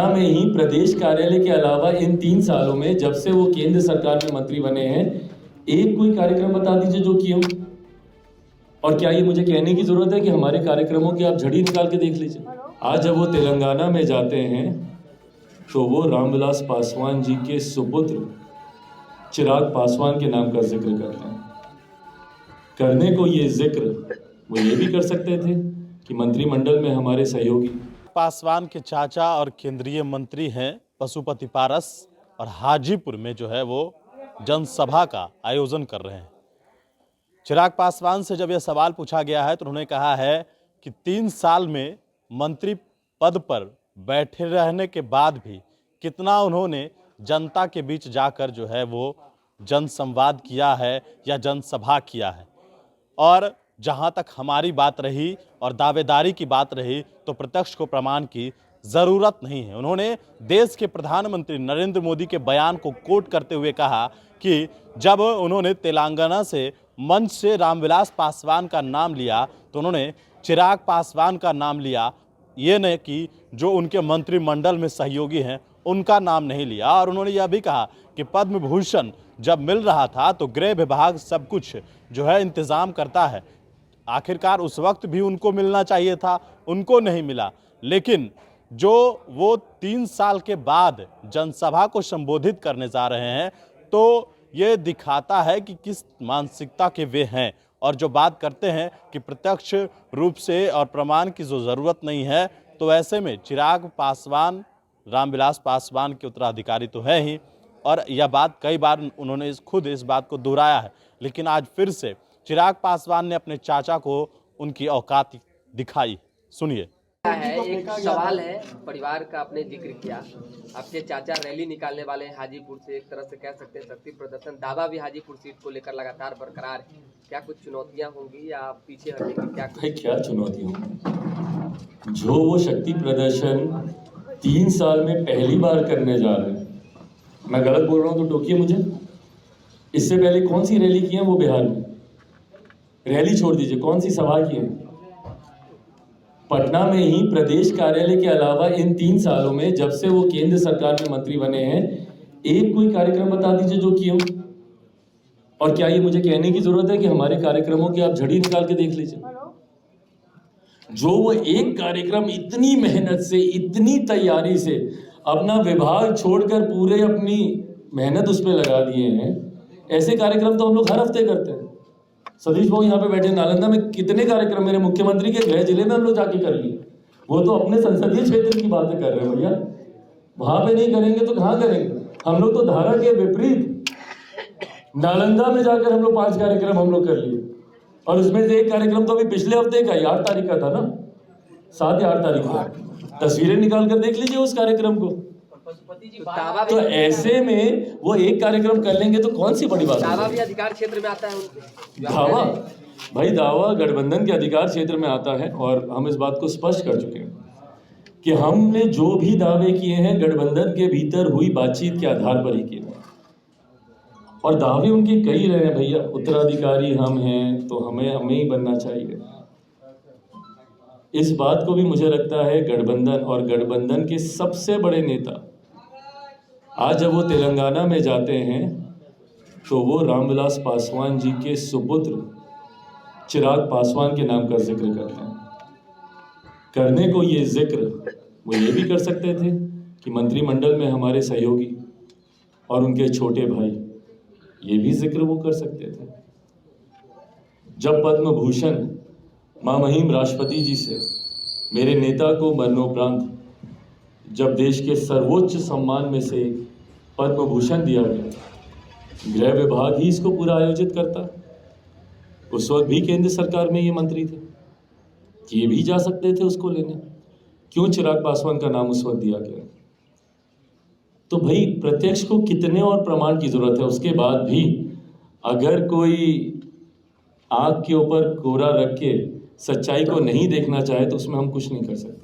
में ही प्रदेश कार्यालय के अलावा इन 3 सालों में जब से वो केंद्र सरकार में मंत्री बने हैं, एक कोई कार्यक्रम बता दीजिए जो किए हो। और क्या ये मुझे कहने की जरूरत है कि हमारे कार्यक्रमों की आप झड़ी निकाल के देख लीजिए। आज जब वो तेलंगाना में जाते हैं तो वो रामविलास पासवान जी के सुपुत्र चिराग पासवान के नाम का जिक्र करते हैं। करने को ये जिक्र वो ये भी कर सकते थे कि मंत्रिमंडल में हमारे सहयोगी पासवान के चाचा और केंद्रीय मंत्री हैं पशुपति पारस, और हाजीपुर में जो है वो जनसभा का आयोजन कर रहे हैं। चिराग पासवान से जब यह सवाल पूछा गया है तो उन्होंने कहा है कि 3 साल में मंत्री पद पर बैठे रहने के बाद भी कितना उन्होंने जनता के बीच जाकर जो है वो जनसंवाद किया है या जनसभा किया है। और जहां तक हमारी बात रही और दावेदारी की बात रही तो प्रत्यक्ष को प्रमाण की जरूरत नहीं है। उन्होंने देश के प्रधानमंत्री नरेंद्र मोदी के बयान को कोट करते हुए कहा कि जब उन्होंने तेलंगाना से मंच से रामविलास पासवान का नाम लिया तो उन्होंने चिराग पासवान का नाम लिया, ये नहीं कि जो उनके मंत्रिमंडल में सहयोगी हैं उनका नाम नहीं लिया। और उन्होंने यह भी कहा कि पद्म भूषण जब मिल रहा था तो गृह विभाग सब कुछ जो है इंतजाम करता है, आखिरकार उस वक्त भी उनको मिलना चाहिए था, उनको नहीं मिला। लेकिन जो वो 3 साल के बाद जनसभा को संबोधित करने जा रहे हैं तो ये दिखाता है कि किस मानसिकता के वे हैं। और जो बात करते हैं कि प्रत्यक्ष रूप से और प्रमाण की जो ज़रूरत नहीं है, तो ऐसे में चिराग पासवान रामविलास पासवान के उत्तराधिकारी तो है ही, और यह बात कई बार उन्होंने खुद इस बात को दोहराया है। लेकिन आज फिर से चिराग पासवान ने अपने चाचा को उनकी औकात दिखाई। सुनिए। एक सवाल है, परिवार का आपने जिक्र किया, आपके चाचा रैली निकालने वाले हैं हाजीपुर से, एक तरह से कह सकते हैं शक्ति प्रदर्शन, दावा भी हाजीपुर सीट को लेकर लगातार बरकरार है। क्या कुछ चुनौतियां होंगी या आप पीछे हटेंगे? क्या चुनौतियां होंगी? जो वो शक्ति प्रदर्शन 3 साल में पहली बार करने जा रहे हैं, मैं गलत बोल रहा हूं तो टोकिए मुझे। इससे पहले कौन सी रैली की है वो बिहार में? रैली छोड़ दीजिए, कौन सी सभा की है? पटना में ही प्रदेश कार्यालय के अलावा इन 3 सालों में जब से वो केंद्र सरकार में मंत्री बने हैं, एक कोई कार्यक्रम बता दीजिए जो किए हो। और क्या ये मुझे कहने की जरूरत है कि हमारे कार्यक्रमों की आप झड़ी निकाल के देख लीजिए। जो वो एक कार्यक्रम इतनी मेहनत से, इतनी तैयारी से, अपना विभाग छोड़कर पूरे अपनी मेहनत उस पर लगा दिए हैं, ऐसे कार्यक्रम तो हम लोग हर हफ्ते करते हैं। सतीश बाबू यहाँ पे बैठे, नालंदा में कितने कार्यक्रम मेरे मुख्यमंत्री के गृह जिले में हम लोग जाके कर लिए। वो तो अपने संसदीय क्षेत्र की बातें कर रहे हैं भैया, वहां पे नहीं करेंगे तो कहाँ करेंगे? हम लोग तो धारा के विपरीत नालंदा में जाकर हम लोग 5 कार्यक्रम हम लोग कर लिए, और उसमें से एक कार्यक्रम तो अभी पिछले हफ्ते का 8 तारीख का था ना, 7 या 8 तारीख का। तस्वीरें निकाल कर देख लीजिए उस कार्यक्रम को। तो ऐसे में वो एक कार्यक्रम कर लेंगे तो कौन सी बड़ी बात है? दावा भी अधिकार क्षेत्र में आता है उनके। दावा भाई, दावा गठबंधन के अधिकार क्षेत्र में आता है, और हम इस बात को स्पष्ट कर चुके हैं कि हमने जो भी दावे किए हैं गठबंधन के भीतर हुई बातचीत के आधार पर ही किए हैं। और दावे उनके कई रहे हैं भैया, उत्तराधिकारी हम हैं तो हमें ही बनना चाहिए। इस बात को भी मुझे लगता है गठबंधन और गठबंधन के सबसे बड़े नेता आज जब वो तेलंगाना में जाते हैं तो वो रामविलास पासवान जी के सुपुत्र चिराग पासवान के नाम का जिक्र करते हैं। करने को ये जिक्र वो ये भी कर सकते थे कि मंत्रिमंडल में हमारे सहयोगी और उनके छोटे भाई, ये भी जिक्र वो कर सकते थे। जब पद्म भूषण महामहिम राष्ट्रपति जी से मेरे नेता को मरणोपरांत जब देश के सर्वोच्च सम्मान में से पद्म भूषण दिया गया, गृह विभाग ही इसको पूरा आयोजित करता। उस वक्त भी केंद्र सरकार में ये मंत्री थे, ये भी जा सकते थे उसको लेने। क्यों चिराग पासवान का नाम उस वक्त दिया गया? तो भाई प्रत्यक्ष को कितने और प्रमाण की जरूरत है? उसके बाद भी अगर कोई आग के ऊपर कोरा रख के सच्चाई को नहीं देखना चाहे तो उसमें हम कुछ नहीं कर सकते।